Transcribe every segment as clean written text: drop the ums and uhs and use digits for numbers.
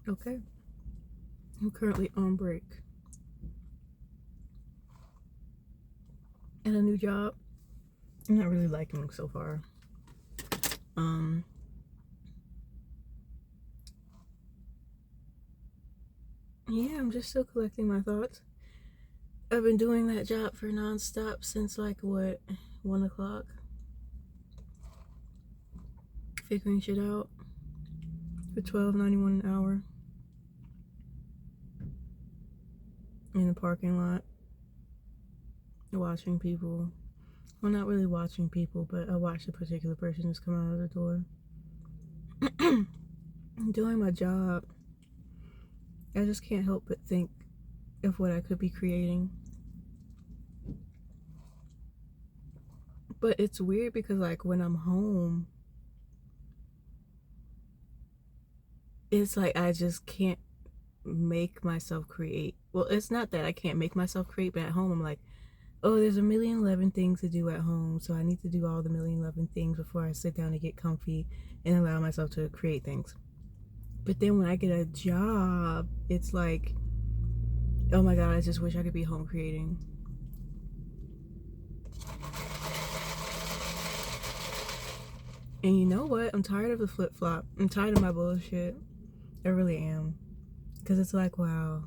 Okay. I'm currently on break at a new job. I'm not really liking it so far. Yeah, I'm just still collecting my thoughts. I've been doing that job for nonstop since like what, 1 o'clock. Figuring shit out for $12.91 an hour in the parking lot, watching people. Well, not really watching people, but I watched a particular person just come out of the door. Doing my job, I just can't help but think of what I could be creating. But it's weird because like when I'm home, it's like I just can't make myself create. Well, it's not that I can't make myself create, but at home I'm like, oh, there's a million 11 things to do at home, so I need to do all the million 11 things before I sit down and get comfy and allow myself to create things. But then when I get a job, it's like, oh my god, I just wish I could be home creating. And you know what? I'm tired of the flip-flop. I'm tired of my bullshit. I really am. Because it's like, wow.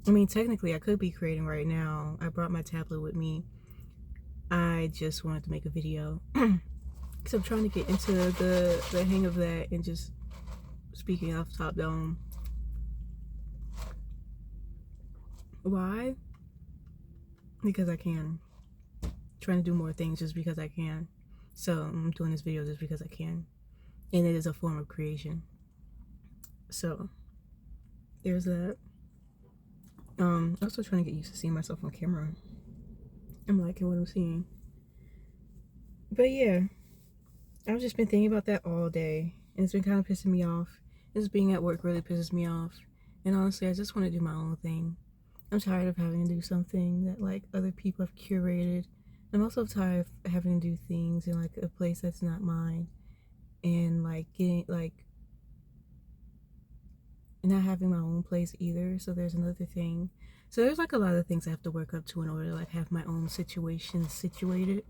I mean, technically, I could be creating right now. I brought my tablet with me. I just wanted to make a video. Because I'm trying to get into the hang of that and just speaking off top dome. Why? Because I can. Trying to do more things just because I can. So I'm doing this video just because I can. And it is a form of creation. So there's that. Also trying to get used to seeing myself on camera. I'm liking what I'm seeing. But yeah, I've just been thinking about that all day. And it's been kind of pissing me off. Just being at work really pisses me off. And honestly, I just want to do my own thing. I'm tired of having to do something that like other people have curated. I'm also tired of having to do things in like a place that's not mine. And like getting like not having my own place either. So there's another thing. So there's like a lot of things I have to work up to in order to like have my own situation situated.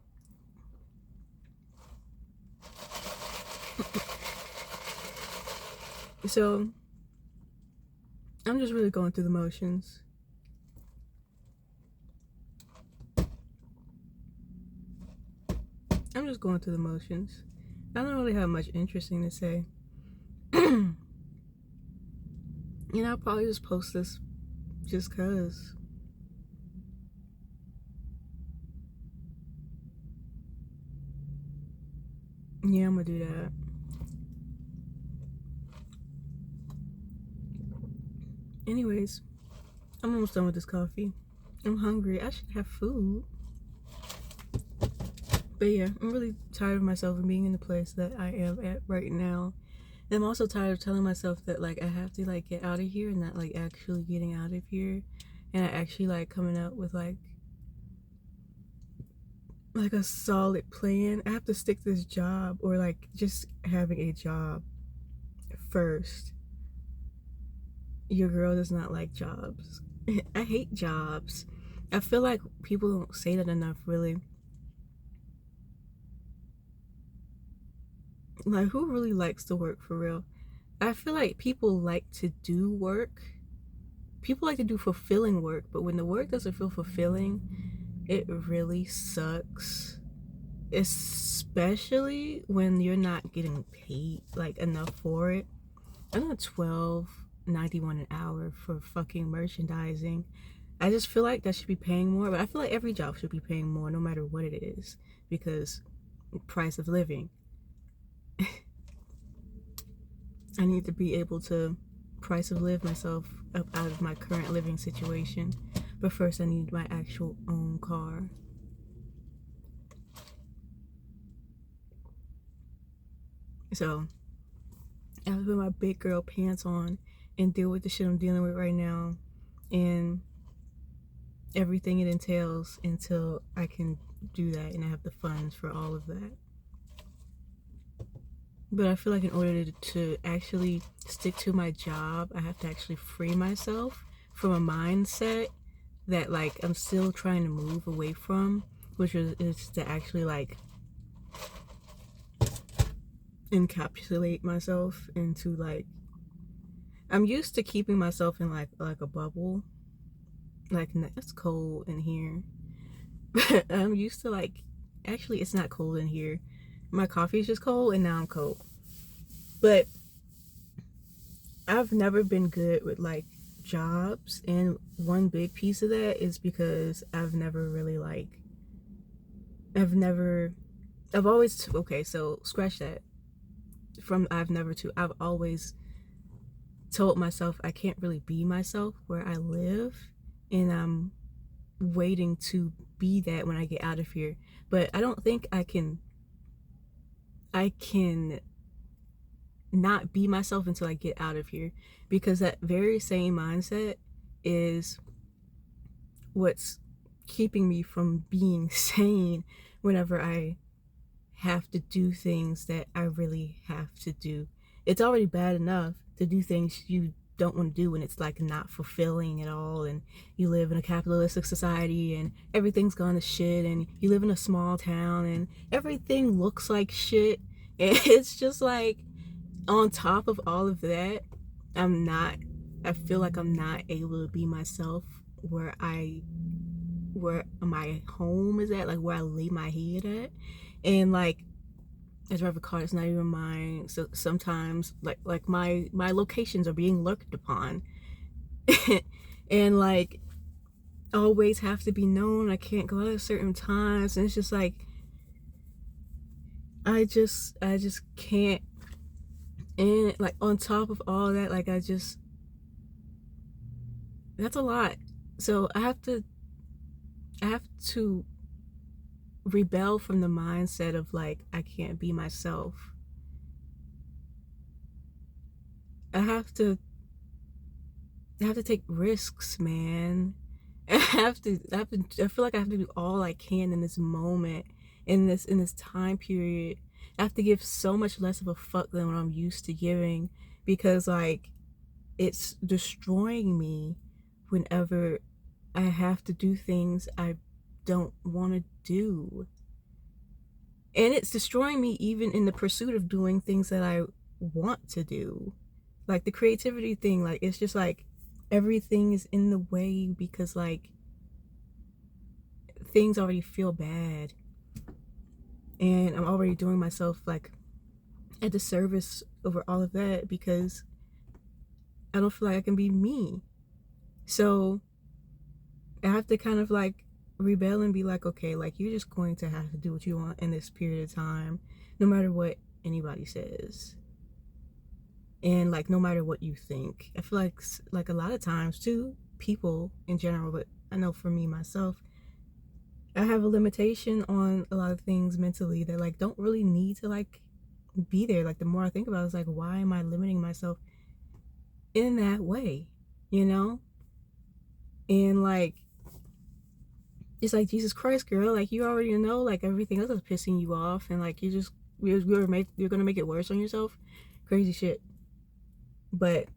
So I'm just really going through the motions. I'm just going through the motions. I don't really have much interesting to say. You know, I'll probably just post this just cause. Yeah, I'm gonna do that. Anyways, I'm almost done with this coffee. I'm hungry. I should have food. But yeah, I'm really tired of myself and being in the place that I am at right now. And I'm also tired of telling myself that like I have to like get out of here and not like actually getting out of here. And I actually like coming up with like a solid plan. I have to stick to this job or like just having a job first. Your girl does not like jobs. I hate jobs. I feel like people don't say that enough, really. Like, who really likes to work for real? I feel like people like to do work. People like to do fulfilling work, but when the work doesn't feel fulfilling, it really sucks. Especially when you're not getting paid like enough for it. I'm at $12.91 an hour for fucking merchandising. I just feel like that should be paying more, but I feel like every job should be paying more no matter what it is, because price of living. I need to be able to price of live myself up out of my current living situation. But first I need my actual own car. So I have to put my big girl pants on and deal with the shit I'm dealing with right now and everything it entails until I can do that and I have the funds for all of that. But I feel like in order to actually stick to my job, I have to actually free myself from a mindset that like I'm still trying to move away from, which is to actually like encapsulate myself into like, I'm used to keeping myself in like a bubble. Like, it's cold in here. I'm used to like, actually it's not cold in here. My coffee is just cold and now I'm cold. But I've never been good with like jobs, and one big piece of that is because I've never really like, I've always, okay, so scratch that. From I've never to I've always told myself I can't really be myself where I live, and I'm waiting to be that when I get out of here. But I don't think I can not be myself until I get out of here, because that very same mindset is what's keeping me from being sane whenever I have to do things that I really have to do. It's already bad enough to do things you don't want to do when it's like not fulfilling at all, and you live in a capitalistic society and everything's gone to shit, and you live in a small town and everything looks like shit, and it's just like, on top of all of that, I feel like I'm not able to be myself where my home is at, like where I lay my head at. And like, as I recall, it's not even mine. So sometimes like my locations are being lurked upon. And like, always have to be known. I can't go out at certain times, and it's just like, I just can't. And like, on top of all that, like, that's a lot. So I have to rebel from the mindset of like, I can't be myself. I have to take risks, man. I feel like I have to do all I can in this moment, in this time period. I have to give so much less of a fuck than what I'm used to giving, because like, it's destroying me whenever I have to do things I don't want to do. And it's destroying me even in the pursuit of doing things that I want to do. Like the creativity thing, like, it's just like everything is in the way because like things already feel bad. And I'm already doing myself like a disservice over all of that because I don't feel like I can be me. So I have to kind of like rebel and be like, okay, like, you're just going to have to do what you want in this period of time, no matter what anybody says. And like, no matter what you think. I feel like a lot of times too, people in general, but I know for me myself, I have a limitation on a lot of things mentally that like don't really need to like be there. Like, the more I think about it, it's like, why am I limiting myself in that way, you know? And like, it's like, Jesus Christ, girl, like, you already know like everything else is pissing you off, and like, you're gonna make it worse on yourself. Crazy shit. But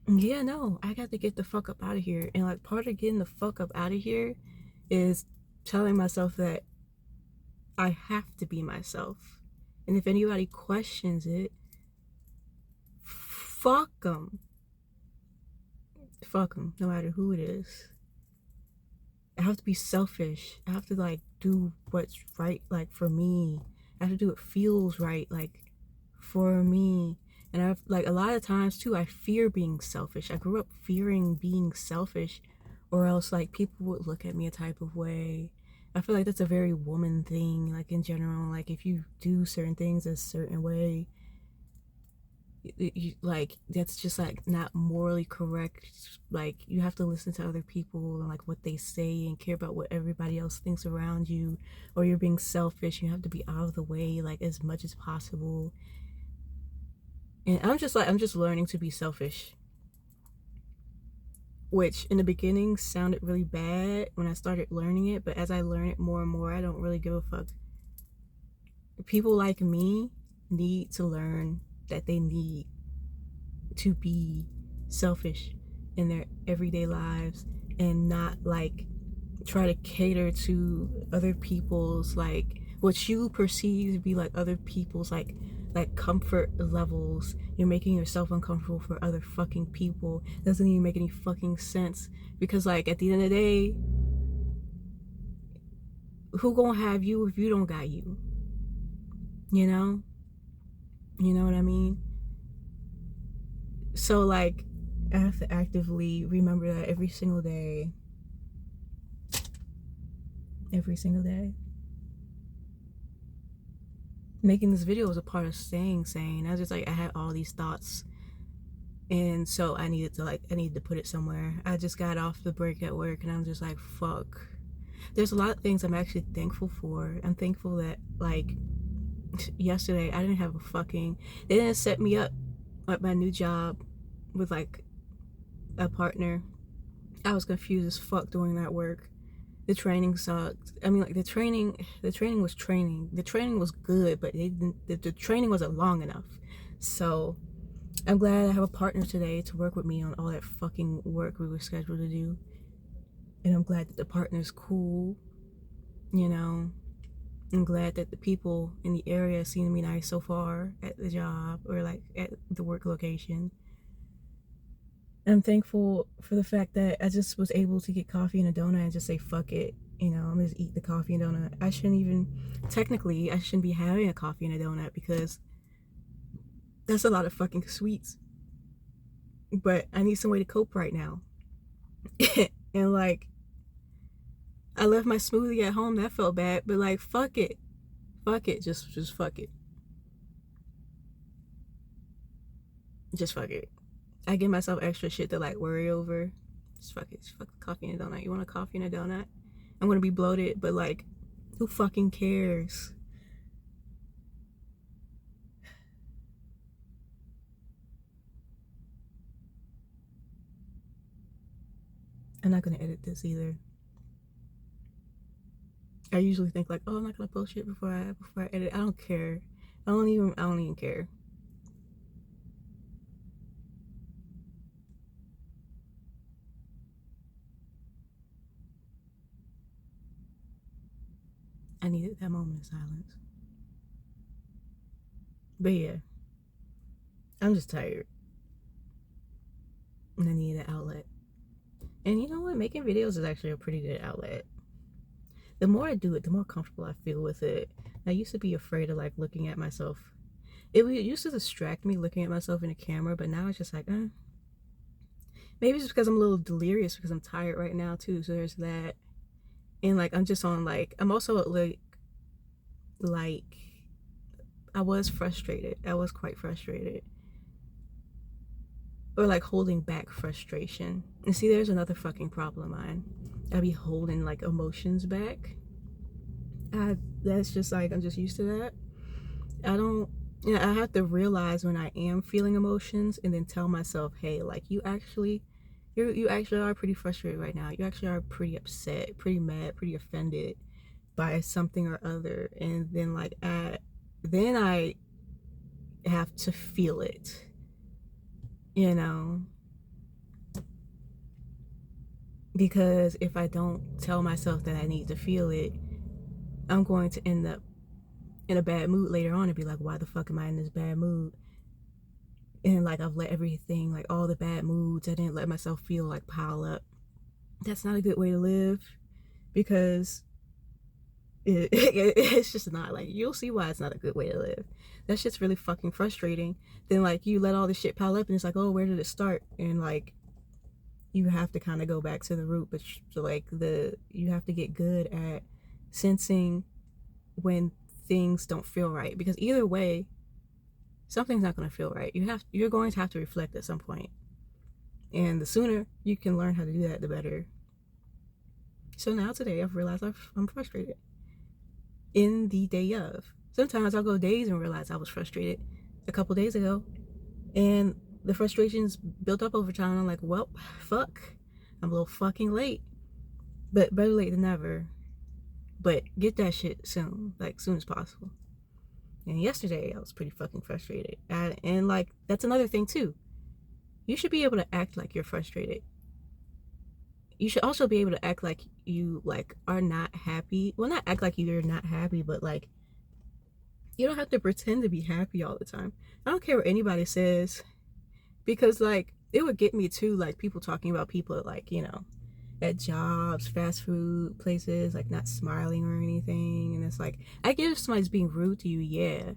yeah, no, I got to get the fuck up out of here. And like, part of getting the fuck up out of here is telling myself that I have to be myself. And if anybody questions it, fuck them. Fuck them, no matter who it is. I have to be selfish. I have to like do what's right, like, for me. I have to do what feels right, like, for me. And I've like, a lot of times too, I fear being selfish. I grew up fearing being selfish, or else like people would look at me a type of way. I feel like that's a very woman thing, like, in general. Like, if you do certain things a certain way, like, that's just like not morally correct. Like, you have to listen to other people and like what they say and care about what everybody else thinks around you, or you're being selfish. You have to be out of the way like as much as possible. And I'm just learning to be selfish, which in the beginning sounded really bad when I started learning it, but as I learn it more and more, I don't really give a fuck. people like me need to learn that they need to be selfish in their everyday lives and not like try to cater to other people's like what you perceive to be like other people's like comfort levels. You're making yourself uncomfortable for other fucking people. It doesn't even make any fucking sense, because like at the end of the day, who gonna have you if you don't got you? You know what I mean? So like I have to actively remember that every single day. Making this video was a part of staying sane. I was just like, I had all these thoughts, and so I needed to put it somewhere. I just got off the break at work and I'm just like, fuck. There's a lot of things I'm actually thankful for. I'm thankful that like yesterday I didn't have they didn't set me up at my new job with like a partner. I was confused as fuck doing that work. The training sucked. I mean, like the training was training. The training was good, but the training wasn't long enough. So I'm glad I have a partner today to work with me on all that fucking work we were scheduled to do. And I'm glad that the partner's cool. You know, I'm glad that the people in the area seem to be nice so far at the job or like at the work location. I'm thankful for the fact that I just was able to get coffee and a donut and just say fuck it. You know, I'm gonna just eat the coffee and donut. I shouldn't be having a coffee and a donut because that's a lot of fucking sweets. But I need some way to cope right now. And like, I left my smoothie at home. That felt bad, but like, fuck it, just fuck it, just fuck it. I give myself extra shit to like worry over. Just fuck it. Just fuck the coffee and a donut. You want a coffee and a donut? I'm gonna be bloated, but like, who fucking cares? I'm not gonna edit this either. I usually think like, oh, I'm not gonna post shit before I edit. I don't care. I don't even care. I needed that moment of silence. But yeah, I'm just tired. And I need an outlet. And you know what? Making videos is actually a pretty good outlet. The more I do it, the more comfortable I feel with it. I used to be afraid of like looking at myself. It used to distract me looking at myself in a camera, but now it's just like, maybe it's because I'm a little delirious because I'm tired right now too. So there's that. And like, I'm just on like, I'm also like I was frustrated. I was quite frustrated. Or like holding back frustration. And see, there's another fucking problem of mine. I be holding like emotions back. That's just like, I'm just used to that. I have to realize when I am feeling emotions and then tell myself, hey, like you actually are pretty frustrated right now. You actually are pretty upset, pretty mad, pretty offended by something or other. And then like then I have to feel it, you know, because if I don't tell myself that I need to feel it, I'm going to end up in a bad mood later on and be like, why the fuck am I in this bad mood? And like, I've let everything, like all the bad moods I didn't let myself feel, like pile up. That's not a good way to live, because it's just not. Like, you'll see why it's not a good way to live. That shit's really fucking frustrating. Then like, you let all this shit pile up and it's like, oh, where did it start? And like, you have to kind of go back to the root, but like you have to get good at sensing when things don't feel right, because either way, something's not going to feel right. You're going to have to reflect at some point, and the sooner you can learn how to do that, the better. So now today I've realized I'm frustrated in the day of. Sometimes I'll go days and realize I was frustrated a couple days ago, and the frustration's built up over time. I'm like, well, fuck, I'm a little fucking late, but better late than never. But get that shit soon, like soon as possible. And yesterday I was pretty fucking frustrated. And like, that's another thing too. You should be able to act like you're frustrated. You should also be able to act like you like are not happy. Well, not act like you're not happy, but like, you don't have to pretend to be happy all the time. I don't care what anybody says, because like, it would get me too, like people talking about people like, you know, at jobs, fast food places, like not smiling or anything. And it's like, I get if somebody's being rude to you, yeah,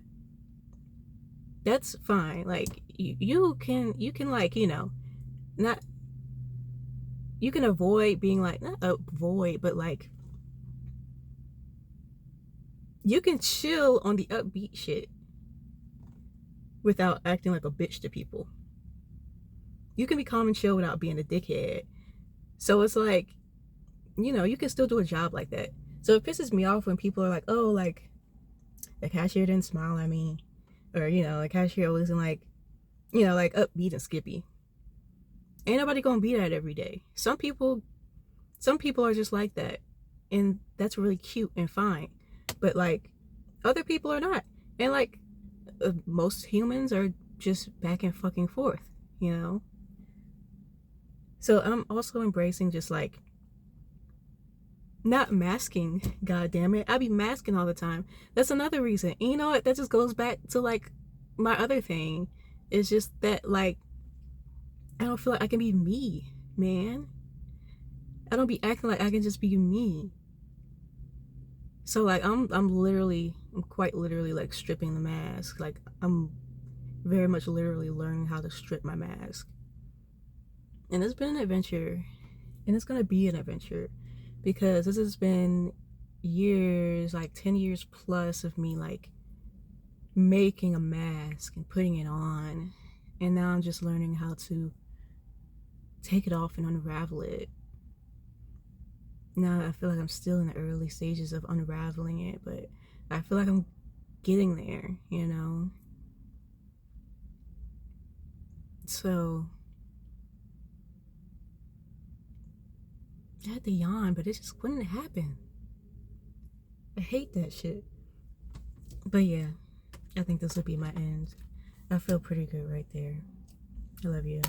that's fine. Like you can like, you know, not, you can avoid being like, not avoid, but like, you can chill on the upbeat shit without acting like a bitch to people. You can be calm and chill without being a dickhead. So it's like, you know, you can still do a job like that. So it pisses me off when people are like, oh, like, the cashier didn't smile at me. Or, you know, the cashier wasn't like, you know, like upbeat and skippy. Ain't nobody gonna be that every day. Some people are just like that. And that's really cute and fine. But like, other people are not. And like, most humans are just back and fucking forth, you know? So I'm also embracing just like, not masking, god damn it. I be masking all the time. That's another reason. And you know what? That just goes back to like my other thing. It's just that like, I don't feel like I can be me, man. I don't be acting like I can just be me. So like I'm quite literally like stripping the mask. Like I'm very much literally learning how to strip my mask. And it's been an adventure. And it's gonna be an adventure. Because this has been years, like 10 years plus of me like making a mask and putting it on. And now I'm just learning how to take it off and unravel it. Now I feel like I'm still in the early stages of unraveling it, but I feel like I'm getting there, you know? So I had to yawn, but it just wouldn't happen. I hate that shit. But yeah, I think this will be my end. I feel pretty good right there. I love you.